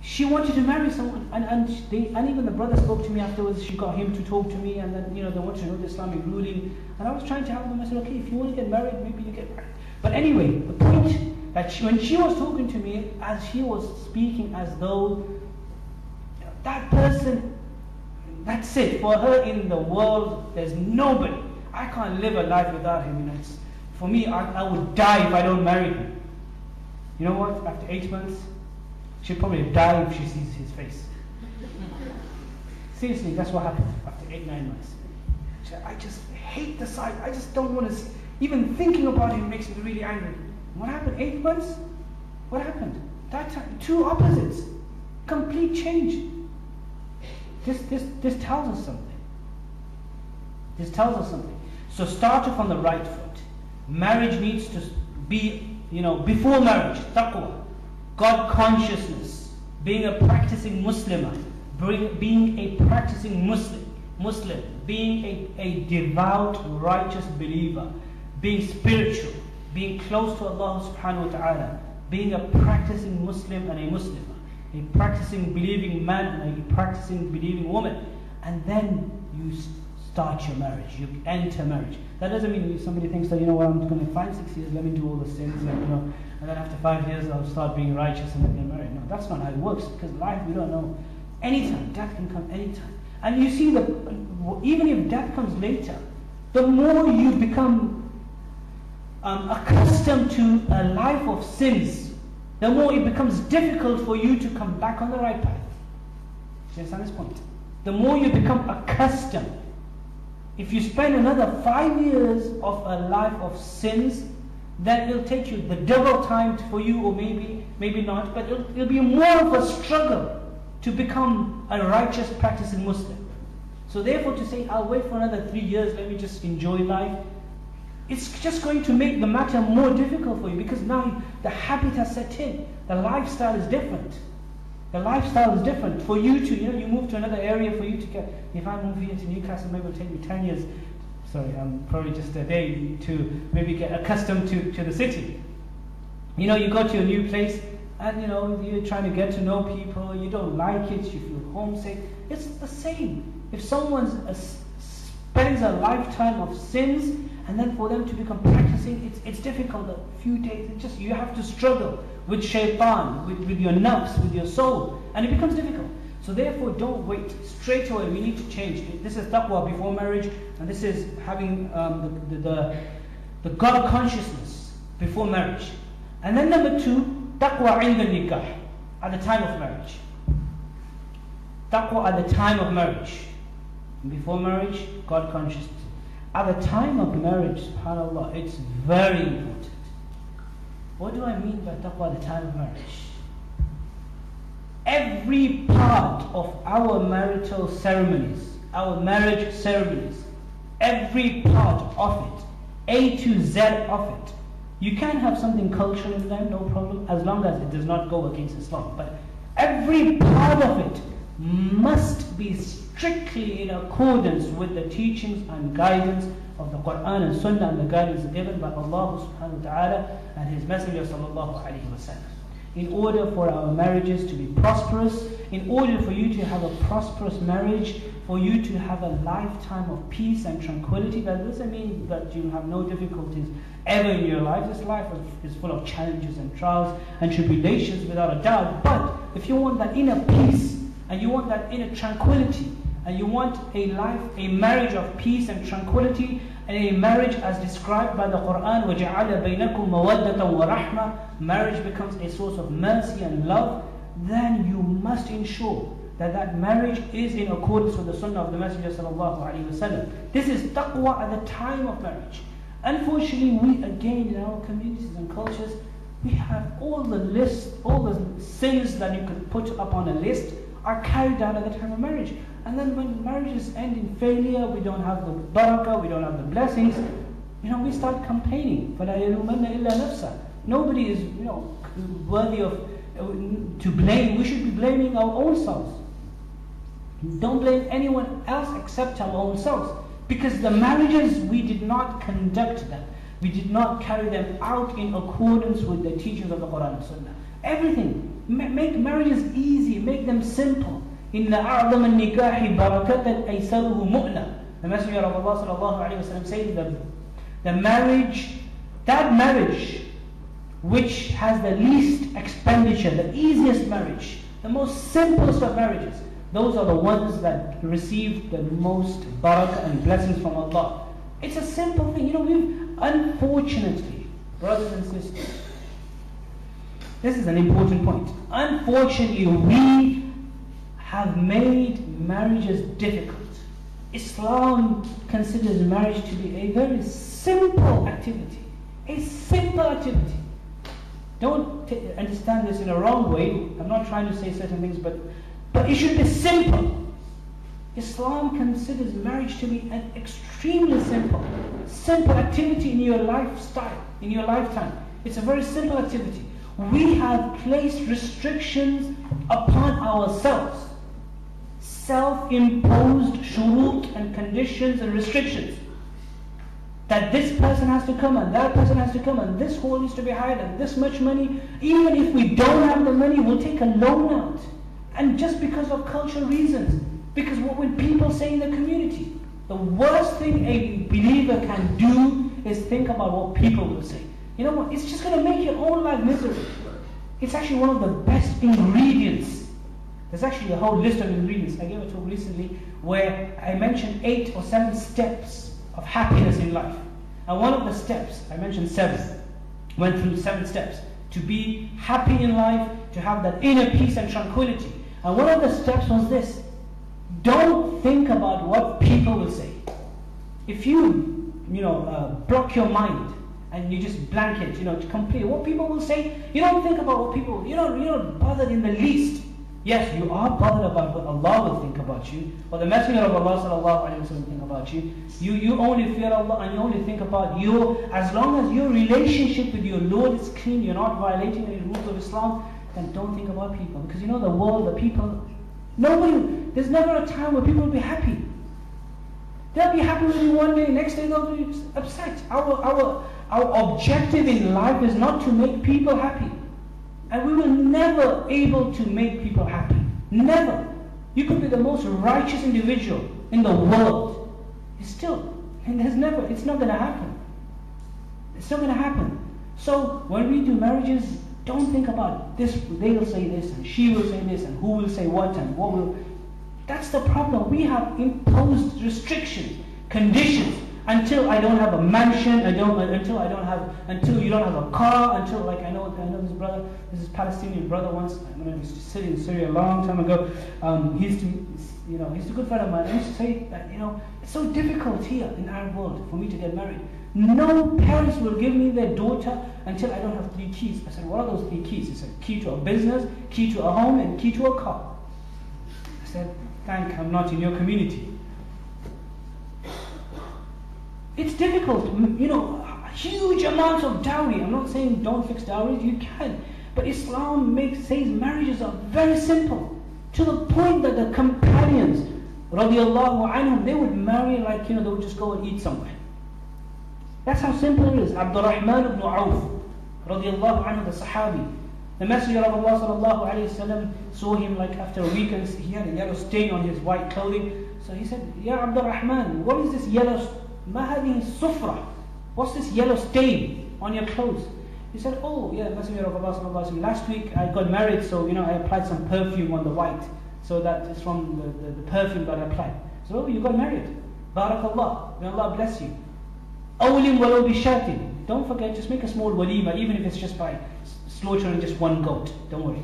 she wanted to marry someone, and even the brother spoke to me afterwards. She got him to talk to me, and then they wanted to know the Islamic ruling, and I was trying to help them. I said, okay, if you want to get married, maybe you get married. But anyway, the point that when she was talking to me, as she was speaking as though that person, that's it, for her in the world, there's nobody. I can't live a life without him. For me, I would die if I don't marry him. You know what? After 8 months, she'll probably die if she sees his face. Seriously, that's what happened after 8-9 months. I just hate the sight. I just don't want to see. Even thinking about him makes me really angry. What happened? 8 months? What happened? That time, two opposites. Complete change. This tells us something. This tells us something. So start off on the right foot. Marriage needs to be, before marriage, taqwa, God consciousness, being a practicing Muslimah, being a practicing Muslim, being a devout, righteous believer, being spiritual, being close to Allah subhanahu wa ta'ala, being a practicing Muslim and a Muslimah, a practicing believing man and a practicing believing woman. And then you start your marriage, you enter marriage. That doesn't mean somebody thinks that, I'm going to 5-6 years, let me do all the sins, and then after 5 years I'll start being righteous and then get married. No, that's not how it works, because life, we don't know. Anytime, death can come anytime. And you see, even if death comes later, the more you become accustomed to a life of sins, the more it becomes difficult for you to come back on the right path. Do you understand this point? The more you become accustomed. If you spend another 5 years of a life of sins, then it'll take you the double time for you, or maybe not, but it'll be more of a struggle to become a righteous practicing Muslim. So therefore to say, I'll wait for another 3 years, let me just enjoy life, it's just going to make the matter more difficult for you, because now the habit has set in. The lifestyle is different. The lifestyle is different. For you to, you move to another area, for you to get, if I move here to Newcastle, maybe it'll take me 10 years, probably just a day to maybe get accustomed to the city. You go to a new place, and you're trying to get to know people, you don't like it, you feel homesick. It's the same. If someone spends a lifetime of sins, and then for them to become practicing, it's difficult. A few days, you have to struggle with shaitan, with your nafs, with your soul, and it becomes difficult. So therefore, don't wait. Straight away, we need to change. This is taqwa before marriage, and this is having the God consciousness before marriage. And then number 2, taqwa inda nikah, at the time of marriage. Taqwa at the time of marriage. Before marriage, God consciousness. At the time of marriage, subhanAllah, it's very important. What do I mean by taqwa at the time of marriage? Every part of our marital ceremonies, our marriage ceremonies, every part of it, A to Z of it, you can have something cultural in them, no problem, as long as it does not go against Islam. But every part of it must be strictly in accordance with the teachings and guidance of the Quran and Sunnah, and the guidance given by Allah subhanahu wa ta'ala and His Messenger sallallahu alayhi wa sallam. In order for our marriages to be prosperous, in order for you to have a prosperous marriage, for you to have a lifetime of peace and tranquility, that doesn't mean that you have no difficulties ever in your life. This life is full of challenges and trials and tribulations without a doubt. But if you want that inner peace, and you want that inner tranquility, and you want a life, a marriage of peace and tranquility, and a marriage as described by the Quran, وَجَعَلَ بَيْنَكُمْ مَوَدَّةً وَرَحْمَةً, marriage becomes a source of mercy and love, then you must ensure that that marriage is in accordance with the Sunnah of the Messenger sallallahu alaihi wasallam. This is taqwa at the time of marriage. Unfortunately, we again in our communities and cultures, we have all the lists, all the sins that you could put up on a list are carried out at the time of marriage. And then when marriages end in failure, we don't have the barakah, we don't have the blessings, we start complaining. فَلَا يَلُومَنَّ إِلَّا نَفْسَهُ. Nobody is worthy of to blame. We should be blaming our own selves. Don't blame anyone else except our own selves. Because the marriages, we did not conduct them. We did not carry them out in accordance with the teachings of the Quran and Sunnah. Everything. Make marriages easy, make them simple. إِنَّ أَعْظَمَ النِّكَاحِ بَرَكَةً أَيْسَرُهُ مُؤْنَةً. The Messenger of Allah sallallahu alayhi wa sallam says that that marriage which has the least expenditure, the easiest marriage, the most simplest of marriages, those are the ones that receive the most barakah and blessings from Allah. It's a simple thing. We've, unfortunately, brothers and sisters, this is an important point. Unfortunately, we have made marriages difficult. Islam considers marriage to be a very simple activity. A simple activity. Don't understand this in a wrong way. I'm not trying to say certain things, but it should be simple. Islam considers marriage to be an extremely simple activity in your lifestyle, in your lifetime. It's a very simple activity. We have placed restrictions upon ourselves. Self-imposed shurut and conditions and restrictions. That this person has to come and that person has to come and this hall needs to be hired and this much money. Even if we don't have the money, we'll take a loan out. And just because of cultural reasons. Because what will people say in the community? The worst thing a believer can do is think about what people will say. You know what? It's just going to make your own life miserable. It's actually one of the best ingredients. There's actually a whole list of ingredients. I gave a talk recently where I mentioned 8 or 7 steps of happiness in life. And one of the steps, I mentioned 7, went through 7 steps. To be happy in life, to have that inner peace and tranquility. And one of the steps was this. Don't think about what people will say. If you block your mind and you just blank it, completely what people will say, you don't think about what people, you're not bothered in the least. Yes, you are bothered about what Allah will think about you, or the Messenger of Allah sallallahu alaihi wasallam think about you. You only fear Allah and you only think about as long as your relationship with your Lord is clean, you're not violating any rules of Islam, then don't think about people. Because the world, the people, there's never a time where people will be happy. They'll be happy with you one day, next day they'll be upset. Our objective in life is not to make people happy. And we will never able to make people happy. Never. You could be the most righteous individual in the world. It's not going to happen. It's not going to happen. So when we do marriages, don't think about this, they'll say this, and she will say this, and who will say what, and what will. That's the problem. We have imposed restrictions, conditions. Until I don't have a mansion, until you don't have a car, until I know this brother, this is Palestinian brother once, I used to sit in Syria a long time ago. He's a good friend of mine. I used to say that it's so difficult here in our world for me to get married. No parents will give me their daughter until I don't have 3 keys. I said, what are those 3 keys? He said, key to a business, key to a home, and key to a car. I said, I'm not in your community. It's difficult, huge amounts of dowry. I'm not saying don't fix dowries, you can. But Islam says marriages are very simple. To the point that the companions, radiallahu anhum, they would marry they would just go and eat somewhere. That's how simple it is. Abdurrahman ibn Auf, radiallahu anhu, the Sahabi. The Messenger of Allah sallallahu alayhi wasallam saw him after a week and he had a yellow stain on his white clothing. So he said, Ya Abdurrahman, what is this yellow stain? Ma hadhihi sufra. What's this yellow stain on your clothes? He said, oh yeah, Messenger of Allah sallallahu alaihi wasallam, last week I got married, so I applied some perfume on the white. So that is from the perfume that I applied. So you got married. Barakallah. May Allah bless you. Awlim walau bishatin. Don't forget, just make a small walima, even if it's just by slaughtering just 1 goat. Don't worry.